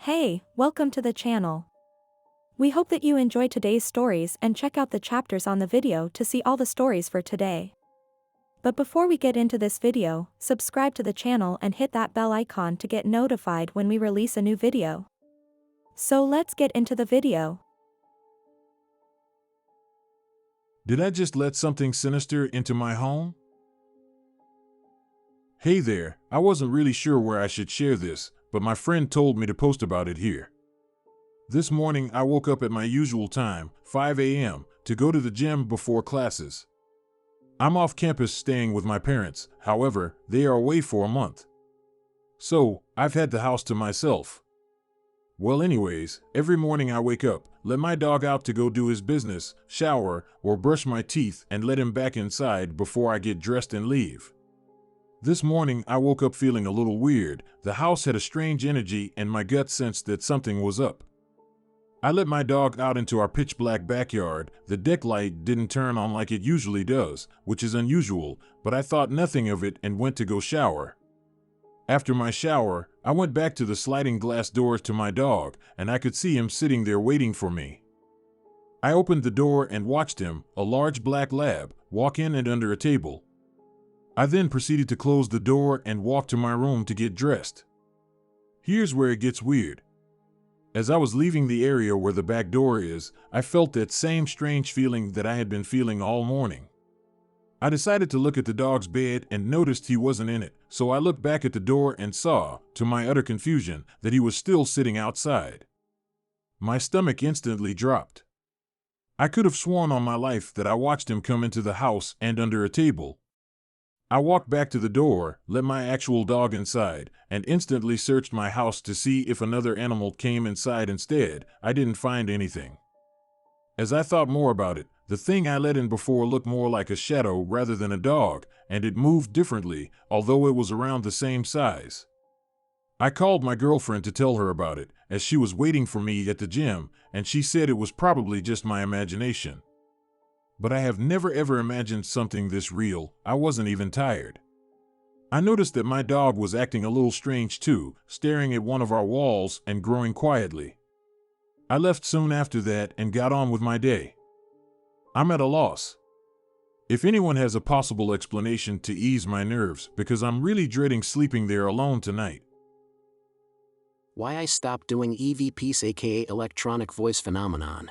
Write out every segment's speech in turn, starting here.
Hey, welcome to the channel. We hope that you enjoy today's stories and check out the chapters on the video to see all the stories for today. But before we get into this video, subscribe to the channel and hit that bell icon to get notified when we release a new video. So let's get into the video. Did I just let something sinister into my home? Hey there, I wasn't really sure where I should share this, but my friend told me to post about it here. This morning I woke up at my usual time, 5 a.m., to go to the gym before classes. I'm off campus staying with my parents, however, they are away for a month. So, I've had the house to myself. Well anyways, every morning I wake up, let my dog out to go do his business, shower, or brush my teeth and let him back inside before I get dressed and leave. This morning I woke up feeling a little weird. The house had a strange energy and my gut sensed that something was up. I let my dog out into our pitch black backyard. The deck light didn't turn on like it usually does, which is unusual, but I thought nothing of it and went to go shower. After my shower, I went back to the sliding glass doors to my dog, and I could see him sitting there waiting for me. I opened the door and watched him, a large black lab, walk in and under a table. I then proceeded to close the door and walk to my room to get dressed. Here's where it gets weird. As I was leaving the area where the back door is, I felt that same strange feeling that I had been feeling all morning. I decided to look at the dog's bed and noticed he wasn't in it, so I looked back at the door and saw, to my utter confusion, that he was still sitting outside. My stomach instantly dropped. I could have sworn on my life that I watched him come into the house and under a table. I walked back to the door, let my actual dog inside, and instantly searched my house to see if another animal came inside instead. I didn't find anything. As I thought more about it, the thing I let in before looked more like a shadow rather than a dog, and it moved differently, although it was around the same size. I called my girlfriend to tell her about it, as she was waiting for me at the gym, and she said it was probably just my imagination. But I have never ever imagined something this real. I wasn't even tired. I noticed that my dog was acting a little strange too, staring at one of our walls and growing quietly. I left soon after that and got on with my day. I'm at a loss. If anyone has a possible explanation to ease my nerves, because I'm really dreading sleeping there alone tonight. Why I stopped doing EVPs, aka electronic voice phenomenon.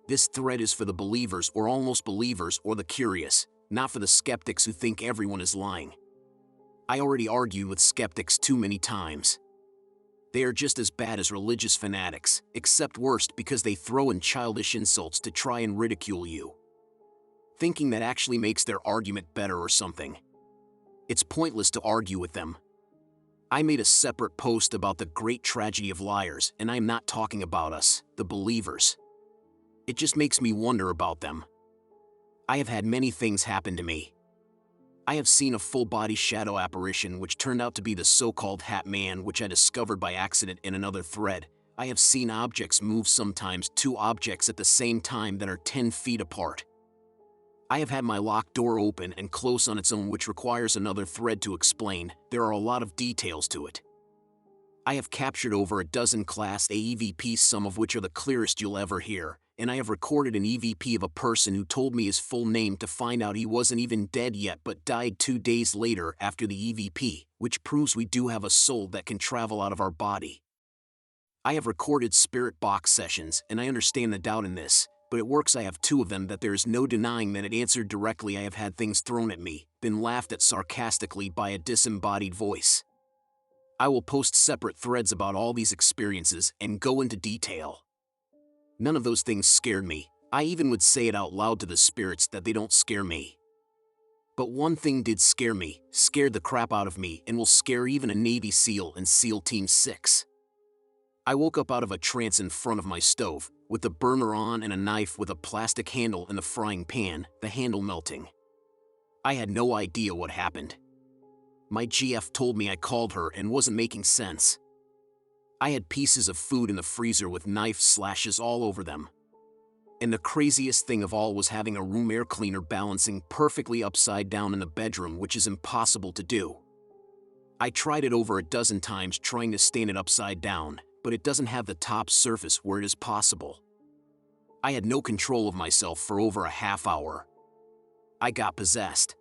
This thread is for the believers or almost believers or the curious, not for the skeptics who think everyone is lying. I already argued with skeptics too many times. They are just as bad as religious fanatics, except worse because they throw in childish insults to try and ridicule you, thinking that actually makes their argument better or something. It's pointless to argue with them. I made a separate post about the great tragedy of liars, and I am not talking about us, the believers. It just makes me wonder about them. I have had many things happen to me. I have seen a full-body shadow apparition which turned out to be the so-called Hat Man, which I discovered by accident in another thread. I have seen objects move, sometimes two objects at the same time that are 10 feet apart. I have had my locked door open and close on its own, which requires another thread to explain. There are a lot of details to it. I have captured over a dozen Class A EVPs, some of which are the clearest you'll ever hear, and I have recorded an EVP of a person who told me his full name to find out he wasn't even dead yet but died 2 days later after the EVP, which proves we do have a soul that can travel out of our body. I have recorded spirit box sessions, and I understand the doubt in this, but it works. I have 2 of them that there is no denying that it answered directly. I have had things thrown at me, been laughed at sarcastically by a disembodied voice. I will post separate threads about all these experiences and go into detail. None of those things scared me. I even would say it out loud to the spirits that they don't scare me. But one thing did scare me, scared the crap out of me, and will scare even a Navy SEAL in SEAL Team 6. I woke up out of a trance in front of my stove, with the burner on and a knife with a plastic handle in the frying pan, the handle melting. I had no idea what happened. My GF told me I called her and wasn't making sense. I had pieces of food in the freezer with knife slashes all over them. And the craziest thing of all was having a room air cleaner balancing perfectly upside down in the bedroom, which is impossible to do. I tried it over a dozen times trying to stain it upside down, but it doesn't have the top surface where it is possible. I had no control of myself for over a half hour. I got possessed.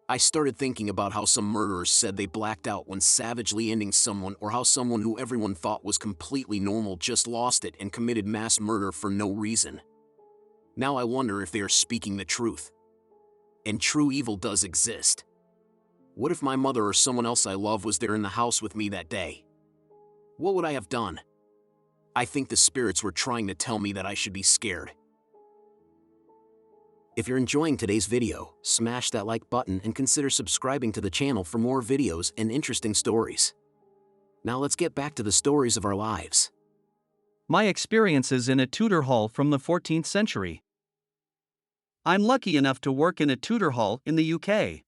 I started thinking about how some murderers said they blacked out when savagely ending someone, or how someone who everyone thought was completely normal just lost it and committed mass murder for no reason. Now I wonder if they are speaking the truth. And true evil does exist. What if my mother or someone else I love was there in the house with me that day? What would I have done? I think the spirits were trying to tell me that I should be scared. If you're enjoying today's video, smash that like button and consider subscribing to the channel for more videos and interesting stories. Now let's get back to the stories of our lives. My experiences in a tutor hall from the 14th century. I'm lucky enough to work in a tutor hall in the UK.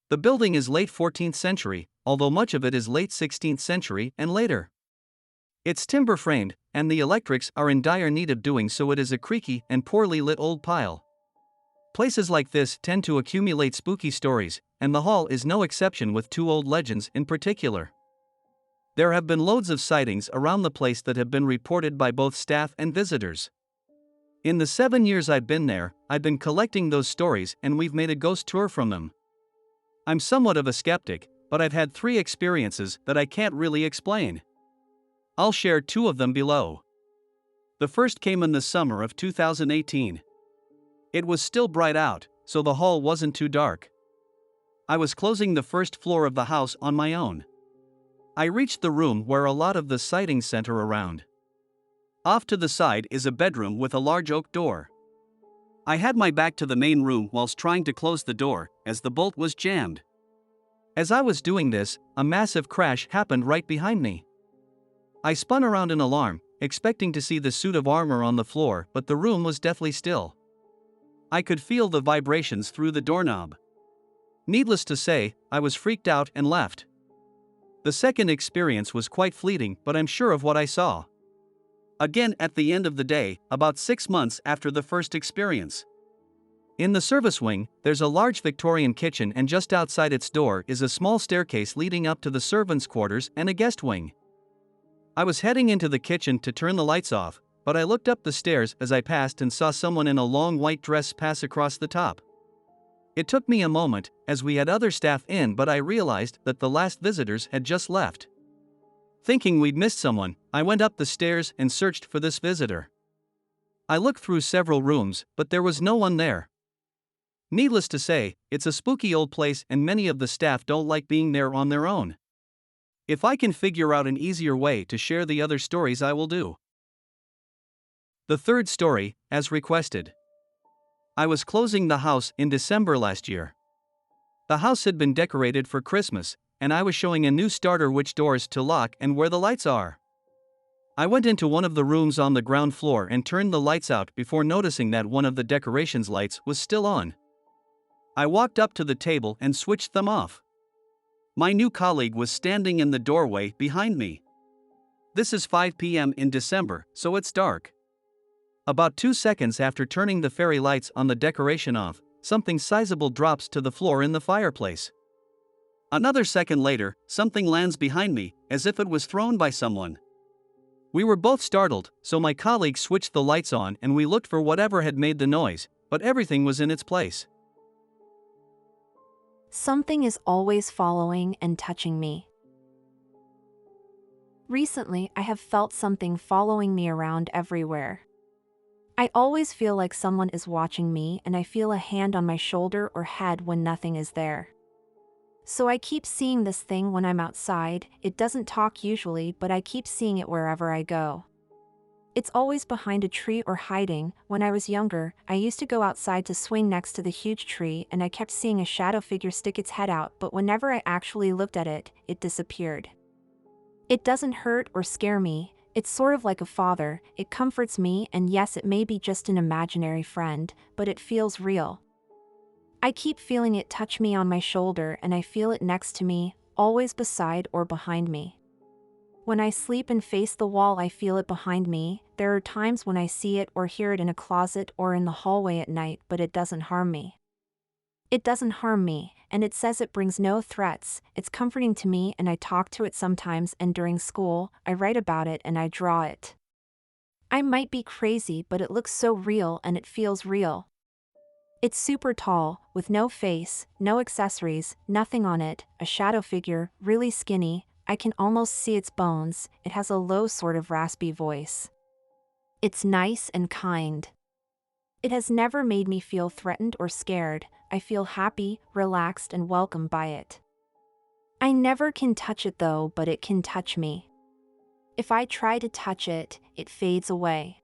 The building is late 14th century, although much of it is late 16th century and later. It's timber framed, and the electrics are in dire need of doing so. It is a creaky and poorly lit old pile. Places like this tend to accumulate spooky stories, and the hall is no exception, with two old legends in particular. There have been loads of sightings around the place that have been reported by both staff and visitors. In the 7 years I've been there, I've been collecting those stories, and we've made a ghost tour from them. I'm somewhat of a skeptic, but I've had 3 experiences that I can't really explain. I'll share 2 of them below. The first came in the summer of 2018. It was still bright out, so the hall wasn't too dark. I was closing the first floor of the house on my own. I reached the room where a lot of the sightings center around. Off to the side is a bedroom with a large oak door. I had my back to the main room whilst trying to close the door, as the bolt was jammed. As I was doing this, a massive crash happened right behind me. I spun around in alarm, expecting to see the suit of armor on the floor, but the room was deathly still. I could feel the vibrations through the doorknob. Needless to say, I was freaked out and left. The second experience was quite fleeting, but I'm sure of what I saw. Again at the end of the day, about 6 months after the first experience. In the service wing, there's a large Victorian kitchen, and just outside its door is a small staircase leading up to the servants' quarters and a guest wing. I was heading into the kitchen to turn the lights off, but I looked up the stairs as I passed and saw someone in a long white dress pass across the top. It took me a moment, as we had other staff in, but I realized that the last visitors had just left. Thinking we'd missed someone, I went up the stairs and searched for this visitor. I looked through several rooms, but there was no one there. Needless to say, it's a spooky old place, and many of the staff don't like being there on their own. If I can figure out an easier way to share the other stories, I will do. The third story, as requested. I was closing the house in December last year. The house had been decorated for Christmas, and I was showing a new starter which doors to lock and where the lights are. I went into one of the rooms on the ground floor and turned the lights out before noticing that one of the decorations lights was still on. I walked up to the table and switched them off. My new colleague was standing in the doorway behind me. This is 5 p.m. in December, so it's dark. About 2 seconds after turning the fairy lights on the decoration off, something sizable drops to the floor in the fireplace. Another second later, something lands behind me, as if it was thrown by someone. We were both startled, so my colleague switched the lights on and we looked for whatever had made the noise, but everything was in its place. Something is always following and touching me. Recently, I have felt something following me around everywhere. I always feel like someone is watching me, and I feel a hand on my shoulder or head when nothing is there. So I keep seeing this thing when I'm outside. It doesn't talk usually, but I keep seeing it wherever I go. It's always behind a tree or hiding. When I was younger, I used to go outside to swing next to the huge tree, and I kept seeing a shadow figure stick its head out, but whenever I actually looked at it, it disappeared. It doesn't hurt or scare me. It's sort of like a father. It comforts me, and yes, it may be just an imaginary friend, but it feels real. I keep feeling it touch me on my shoulder, and I feel it next to me, always beside or behind me. When I sleep and face the wall, I feel it behind me. There are times when I see it or hear it in a closet or in the hallway at night, but it doesn't harm me. It doesn't harm me, and it says it brings no threats. It's comforting to me, and I talk to it sometimes, and during school, I write about it and I draw it. I might be crazy, but it looks so real and it feels real. It's super tall, with no face, no accessories, nothing on it, a shadow figure, really skinny, I can almost see its bones. It has a low sort of raspy voice. It's nice and kind. It has never made me feel threatened or scared. I feel happy, relaxed, and welcomed by it. I never can touch it though, but it can touch me. If I try to touch it, it fades away.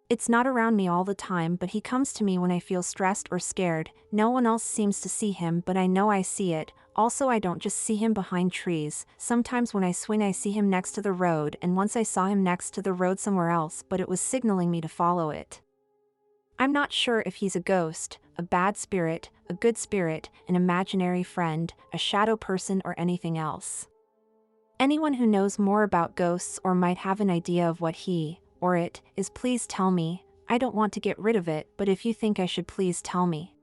It's not around me all the time, but he comes to me when I feel stressed or scared. No one else seems to see him, but I know I see it. Also, I don't just see him behind trees. Sometimes when I swing, I see him next to the road, and once I saw him next to the road somewhere else, but it was signaling me to follow it. I'm not sure if he's a ghost, a bad spirit, a good spirit, an imaginary friend, a shadow person, or anything else. Anyone who knows more about ghosts or might have an idea of what he, or it, is, please tell me. I don't want to get rid of it, but if you think I should, please tell me.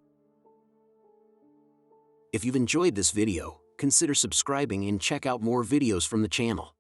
If you've enjoyed this video, consider subscribing and check out more videos from the channel.